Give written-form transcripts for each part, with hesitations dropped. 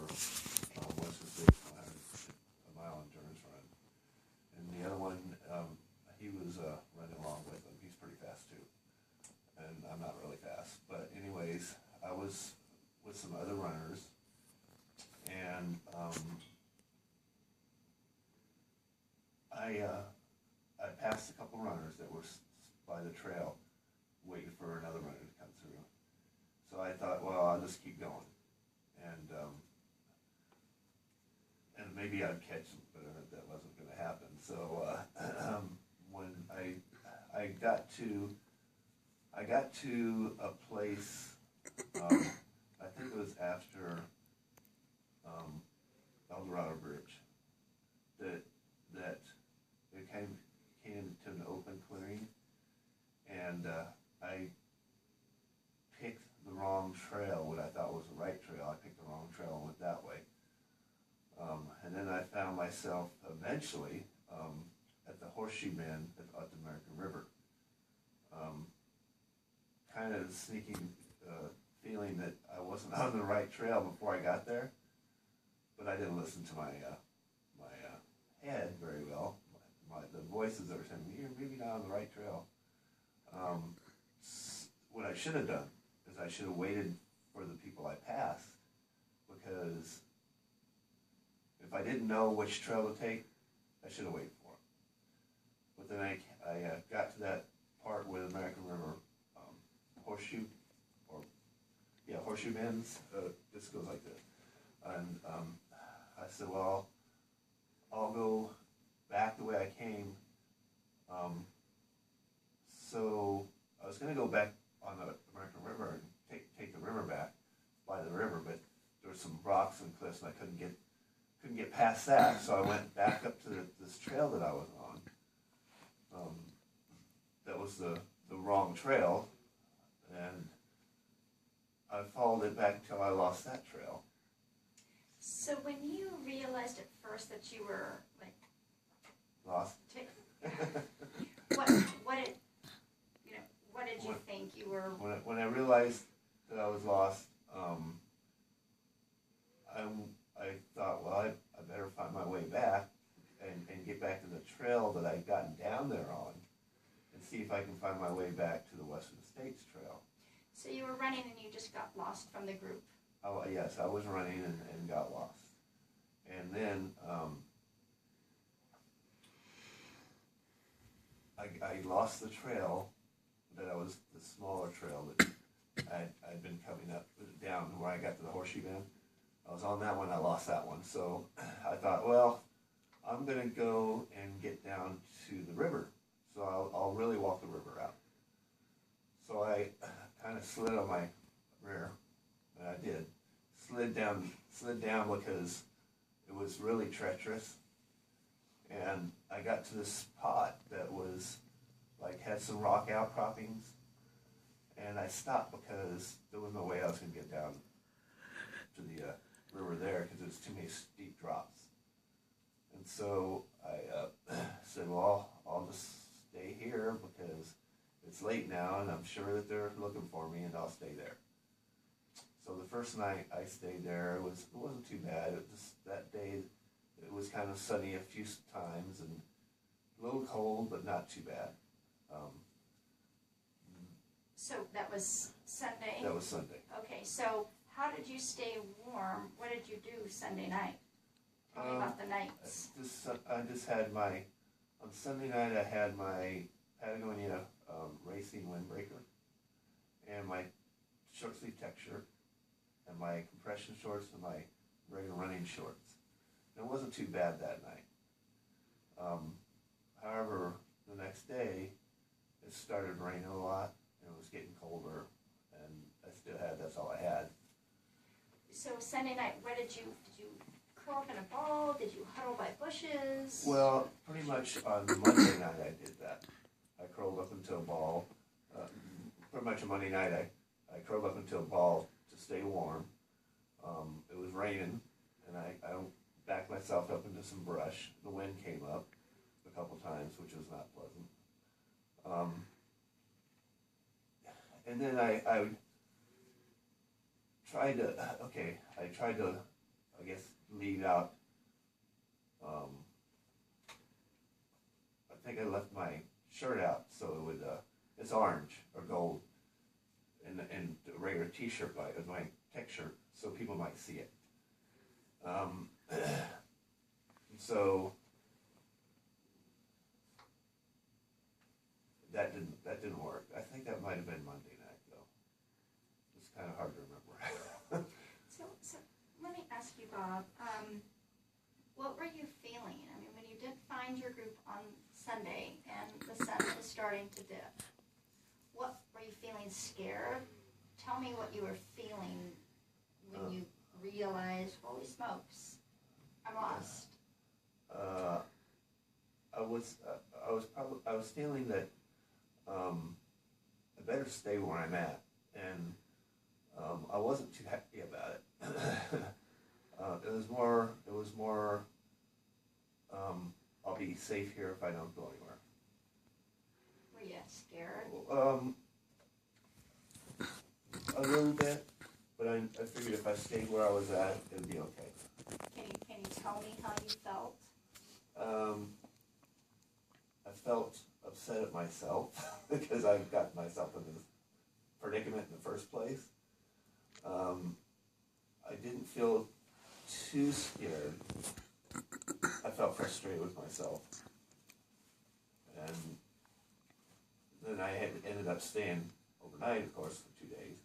Western States 100 mile endurance run. And the other one, he was running along with him. He's pretty fast too. And I'm not really fast. But anyways, I was with some other runners, and I passed a couple runners that were by the trail waiting for another runner to come through. So I thought, well, I'll just keep going. And maybe I'd catch them, but that wasn't going to happen. So when I got to a place, I think it was after El Dorado Bridge, that it came to an open clearing, and I picked the wrong trail, what I thought was the right trail. I picked the wrong trail and went that way. And then I found myself eventually at the Horseshoe Bend at the American River. Kind of sneaking feeling that I wasn't on the right trail before I got there, but I didn't listen to my head very well. The voices that were saying, "You're maybe not on the right trail." What I should have done is I should have waited for the people I passed, because if I didn't know which trail to take, I should have waited for it. But then I got to that part where the American River horseshoe bends. This goes like this, and I said, well, I'll go back the way I came. So I was going to go back on the American River and take the river back by the river, but there were some rocks and cliffs, and I couldn't get past that. So I went back up to this trail that I was on. That was the wrong trail, and I followed it back until I lost that trail. So when you realized at first that you were like lost, what did you think you were? When I realized that I was lost, I thought, well, I better find my way back and get back to the trail that I'd gotten down there on, and see if I can find my way back to the Western States Trail. So you were running and you just got lost from the group? Oh, yes, I was running and got lost. And then I lost the trail that I was, the smaller trail that I'd been coming up, down where I got to the Horseshoe Bend. I was on that one, I lost that one. So I thought, well, I'm going to go and get down to the river. So I'll really walk the river out. So I kind of slid on my rear, and I did. Slid down because it was really treacherous. And I got to this spot that was, had some rock outcroppings. And I stopped because there was no way I was going to get down to the river there, because there's too many steep drops. And so I said, well, I'll just stay here because it's late now, and I'm sure that they're looking for me, and I'll stay there. So the first night I stayed there, it wasn't too bad. That day, it was kind of sunny a few times, and a little cold, but not too bad. So that was Sunday? That was Sunday. Okay, so how did you stay warm? What did you do Sunday night? Tell me about the nights. I just had on Sunday night I had my Patagonia racing windbreaker, and my short sleeve tech shirt, and my compression shorts, and my regular running shorts. And it wasn't too bad that night. However, the next day, it started raining a lot, and it was getting colder, and that's all I had. So Sunday night, did you curl up in a ball? Did you huddle by bushes? Well, pretty much on Monday night I did that. I curled up into a ball. Pretty much on Monday night I curled up into a ball to stay warm. It was raining, and I backed myself up into some brush. The wind came up a couple times, which was not pleasant. And then I tried to I guess, leave out, I think I left my shirt out, so it would, it's orange or gold, and a regular t-shirt with my tech shirt, so people might see it. So that didn't work. I think that might have been Monday night, though. It's kind of hard to remember. So let me ask you, Bob, what were you feeling? I mean, when you did find your group on Sunday and the sun is starting to dip, what were you feeling? Scared? Tell me what you were feeling when you realized, holy smokes, I'm lost. I was feeling that I better stay where I'm at, and I wasn't too happy about it. It was more. I'll be safe here if I don't go anywhere. Were you scared? A little bit, but I figured if I stayed where I was at, it'd be okay. Can you tell me how you felt? I felt upset at myself because I got myself in this predicament in the first place. I didn't feel too scared. I felt frustrated with myself. And then I ended up staying overnight, of course, for 2 days.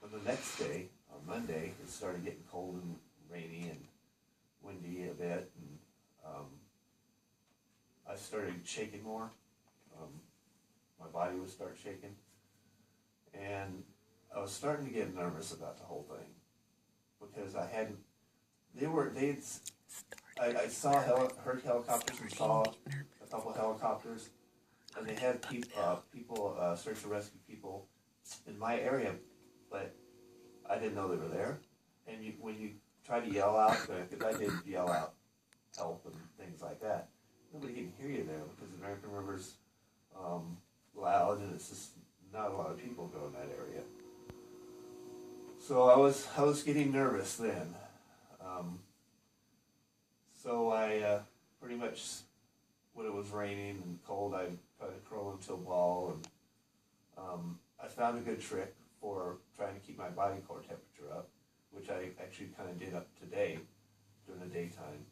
And the next day, on Monday, it started getting cold and rainy and windy a bit, and I started shaking more. My body would start shaking, and I was starting to get nervous about the whole thing because I hadn't. I saw heard helicopters and saw a couple helicopters, and they had people search and rescue people in my area, but I didn't know they were there. And when you try to yell out, because I did yell out help and things like that, nobody can hear you there because the American River's loud, and it's just not a lot of people go in that area. So I was getting nervous then. So I pretty much, when it was raining and cold, I tried to curl into a ball, and I found a good trick for trying to keep my body core temperature up, which I actually kind of did up today during the daytime.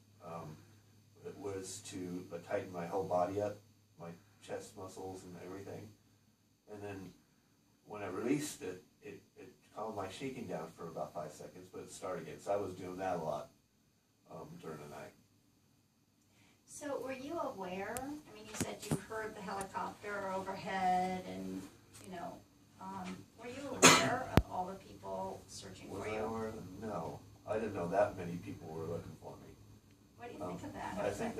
It was to tighten my whole body up, my chest muscles and everything. And then when I released it, it calmed my shaking down for about 5 seconds, but it started again. So I was doing that a lot during the night. So were you aware? I mean, you said you heard the helicopter overhead, and were you aware of all the people searching for you? Was I aware of them? No, I didn't know that many people were looking for me. What do you think of that? I think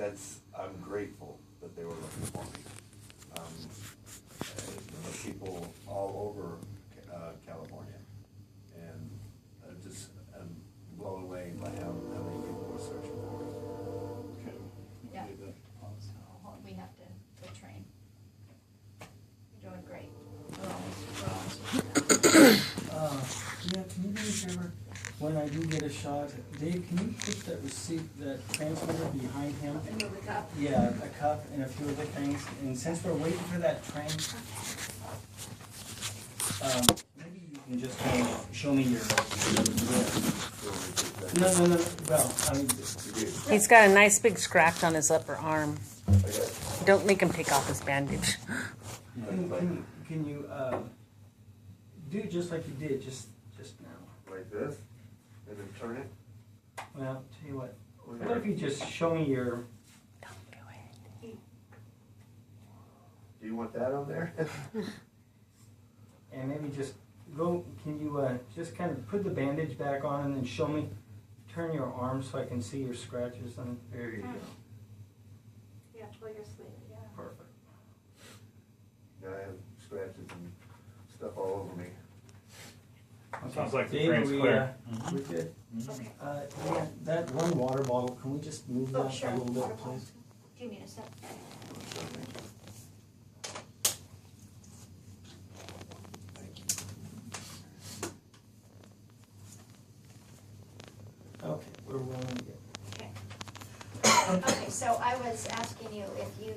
I'm grateful that they were looking for me. There were people all over California, and I'm blown away by how many people were searching for me. Okay. Yeah. So we have to go train. You're doing great. We're almost Yeah, can you do me a favor? When I do get a shot, Dave, can you put that transmitter behind him? and move the cup. Yeah, a cup and a few other things. And since we're waiting for that train, maybe you can just show me your. No. Well, I mean, He's got a nice big scratch on his upper arm. Don't make him take off his bandage. can you do just like you did just now? Like this, and then turn it. Well, tell you what. What if you just show me your? Don't do it. Do you want that on there? And maybe just go. Can you just kind of put the bandage back on and then show me? Turn your arm so I can see your scratches on. There you go. Yeah, pull your sleeve. Yeah. Perfect. Yeah, I have scratches and stuff all over me. Okay. Sounds like the Dave, train's clear. We're good. Okay. Yeah, that one water bottle. Can we just move that Sure. a little Water bit, bottle. please? Do you need a sip? Okay, we're willing to get. Okay, so I was asking you if you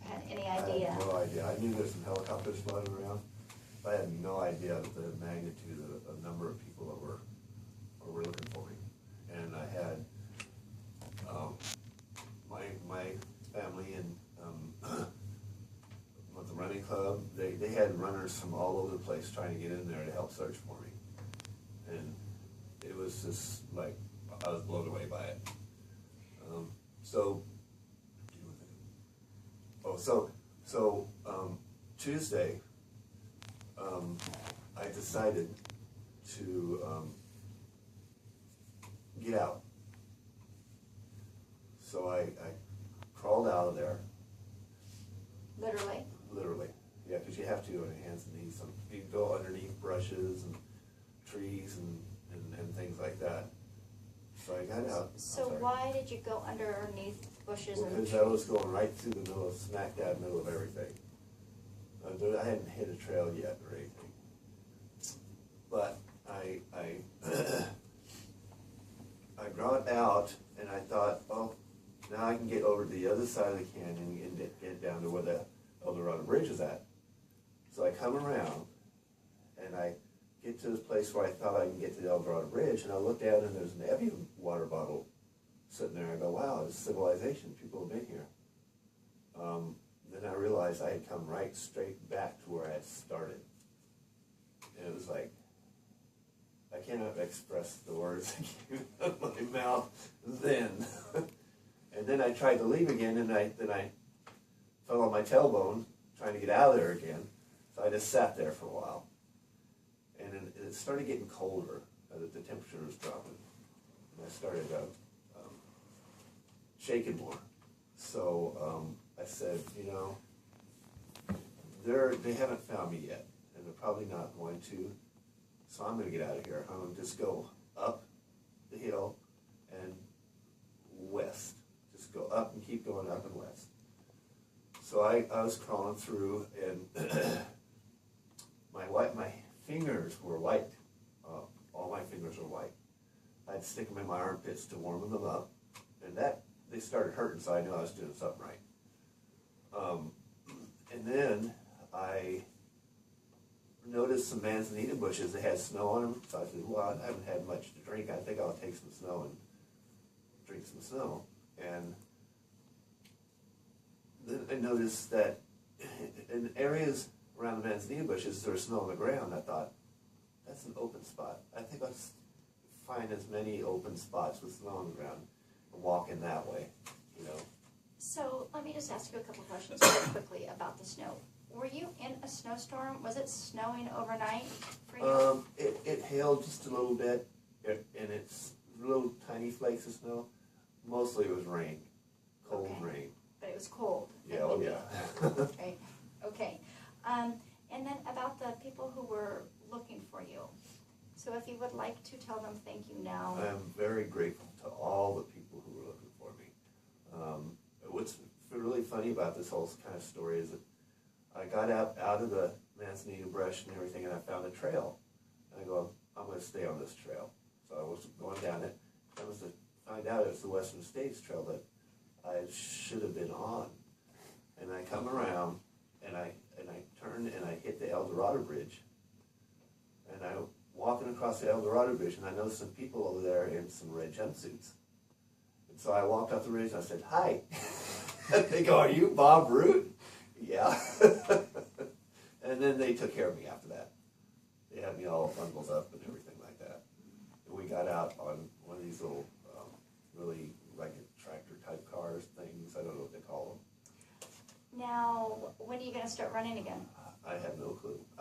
had any I idea. had no idea. I knew there's some helicopters floating around. I had no idea the magnitude of the number of people that were looking for me. And I had my family and with the running club, they had runners from all over the place trying to get in there to help search for me. And it was just like, I was blown away by it. Tuesday, I decided to get out. So I crawled out of there. Literally? Literally, yeah, because you have to on your hands and knees. You can go underneath brushes and trees and things like that. So I got out. So why did you go underneath bushes and trees? Because I was going right through the middle of, smack dab middle of everything. I hadn't hit a trail yet or anything. But I got out and I thought, oh, now I can get over to the other side of the canyon and get down to where the El Dorado Bridge is at. So I come around and I get to this place where I thought I can get to the El Dorado Bridge, and I look down and there's an Evian water bottle sitting there. I go, wow, it's civilization. People have been here. Then I realized I had come right straight back to where I had started. And it was like, I cannot express the words that came out of my mouth then. And then I tried to leave again, and then I fell on my tailbone trying to get out of there again. So I just sat there for a while. And then it started getting colder. The temperature was dropping. And I started shaking more. So I said, you know, they haven't found me yet, and they're probably not going to. So I'm going to get out of here. I'm going to just go up the hill and west. Just go up and keep going up and west. So I was crawling through, and my fingers were white. All my fingers were white. I'd stick them in my armpits to warm them up, and they started hurting, so I knew I was doing something right. And then I noticed some manzanita bushes that had snow on them, so I said, well, I haven't had much to drink. I think I'll take some snow and drink some snow. And then I noticed that in areas around the manzanita bushes, there was snow on the ground. I thought, that's an open spot. I think I'll find as many open spots with snow on the ground and walk in that way, you know. So let me just ask you a couple questions very quickly about the snow. Were you in a snowstorm? Was it snowing overnight for you? It hailed just a little bit, and it's little tiny flakes of snow. Mostly it was rain, cold rain. But it was cold. Yeah, oh yeah. Right. Okay. And then about the people who were looking for you. So if you would like to tell them thank you now. I am very grateful to all the people who were looking for me. What's really funny about this whole kind of story is that I got out of the manzanita brush and everything, and I found a trail. And I go, I'm going to stay on this trail. So I was going down it. I was to find out it was the Western States Trail that I should have been on. And I come around, and I turn, and I hit the El Dorado Bridge. And I'm walking across the El Dorado Bridge, and I noticed some people over there in some red jumpsuits. And so I walked up the ridge, and I said, hi. They go, are you Bob Root? Yeah. And then they took care of me after that. They had me all bundled up and everything like that. And we got out on one of these little, really like a tractor type cars things. I don't know what they call them. Now, when are you going to start running again? I have no clue.